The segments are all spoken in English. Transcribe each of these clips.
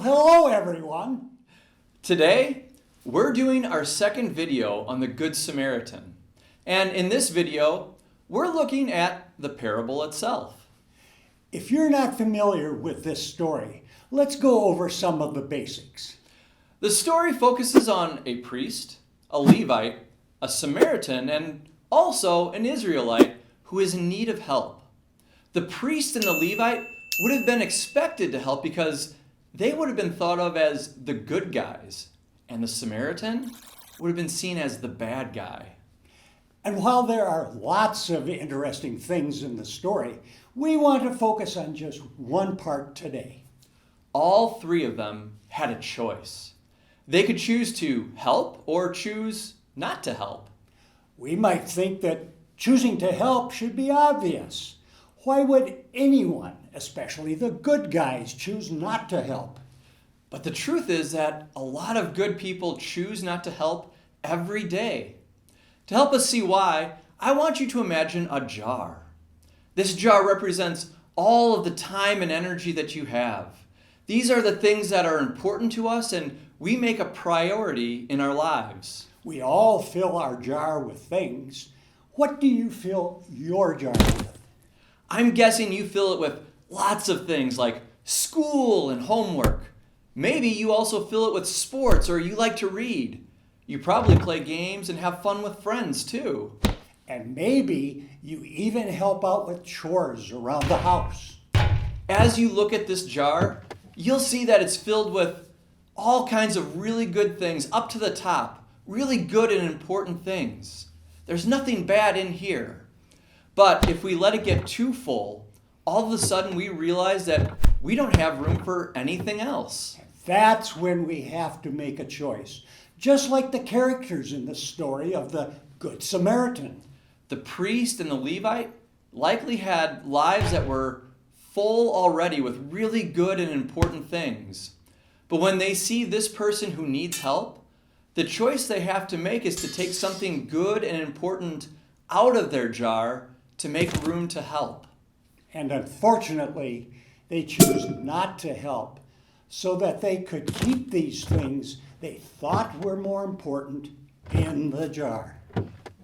hello everyone. Today, we're doing our second video on the Good Samaritan. And in this video, we're looking at the parable itself. If you're not familiar with this story, let's go over some of the basics. The story focuses on a priest, a Levite, a Samaritan, and also an Israelite who is in need of help. The priest and the Levite would have been expected to help because they would have been thought of as the good guys, and the Samaritan would have been seen as the bad guy. And while there are lots of interesting things in the story, we want to focus on just one part today. All three of them had a choice. They could choose to help or choose not to help. We might think that choosing to help should be obvious. Why would anyone, especially the good guys, choose not to help? But the truth is that a lot of good people choose not to help every day. To help us see why, I want you to imagine a jar. This jar represents all of the time and energy that you have. These are the things that are important to us and we make a priority in our lives. We all fill our jar with things. What do you fill your jar with? I'm guessing you fill it with lots of things like school and homework. Maybe you also fill it with sports or you like to read. You probably play games and have fun with friends too. And maybe you even help out with chores around the house. As you look at this jar, you'll see that it's filled with all kinds of really good things up to the top, really good and important things. There's nothing bad in here. But if we let it get too full, all of a sudden we realize that we don't have room for anything else. That's when we have to make a choice, just like the characters in the story of the Good Samaritan. The priest and the Levite likely had lives that were full already with really good and important things. But when they see this person who needs help, the choice they have to make is to take something good and important out of their jar to make room to help. And unfortunately, they choose not to help so that they could keep these things they thought were more important in the jar.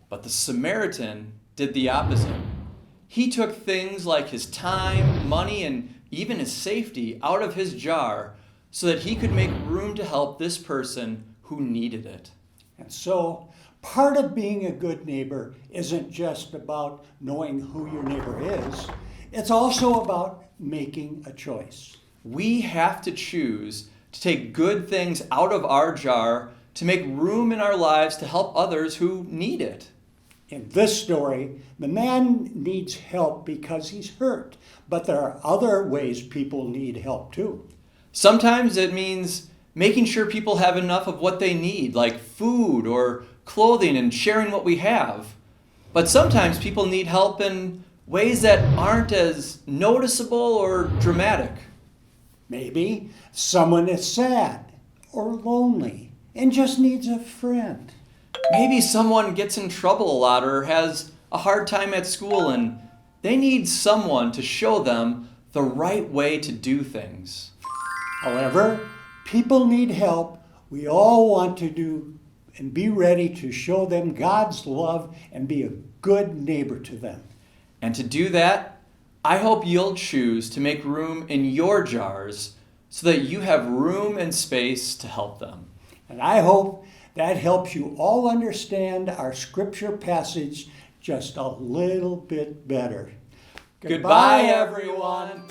But the Samaritan did the opposite. He took things like his time, money, and even his safety out of his jar so that he could make room to help this person who needed it. And so, part of being a good neighbor isn't just about knowing who your neighbor is. It's also about making a choice. We have to choose to take good things out of our jar to make room in our lives to help others who need it. In this story, the man needs help because he's hurt, but there are other ways people need help too. Sometimes it means making sure people have enough of what they need, like food or clothing, and sharing what we have. But sometimes people need help in ways that aren't as noticeable or dramatic. Maybe someone is sad or lonely and just needs a friend. Maybe someone gets in trouble a lot or has a hard time at school and they need someone to show them the right way to do things. However, people need help. We all want to do and be ready to show them God's love and be a good neighbor to them. And to do that, I hope you'll choose to make room in your jars so that you have room and space to help them. And I hope that helps you all understand our scripture passage just a little bit better. Goodbye, everyone.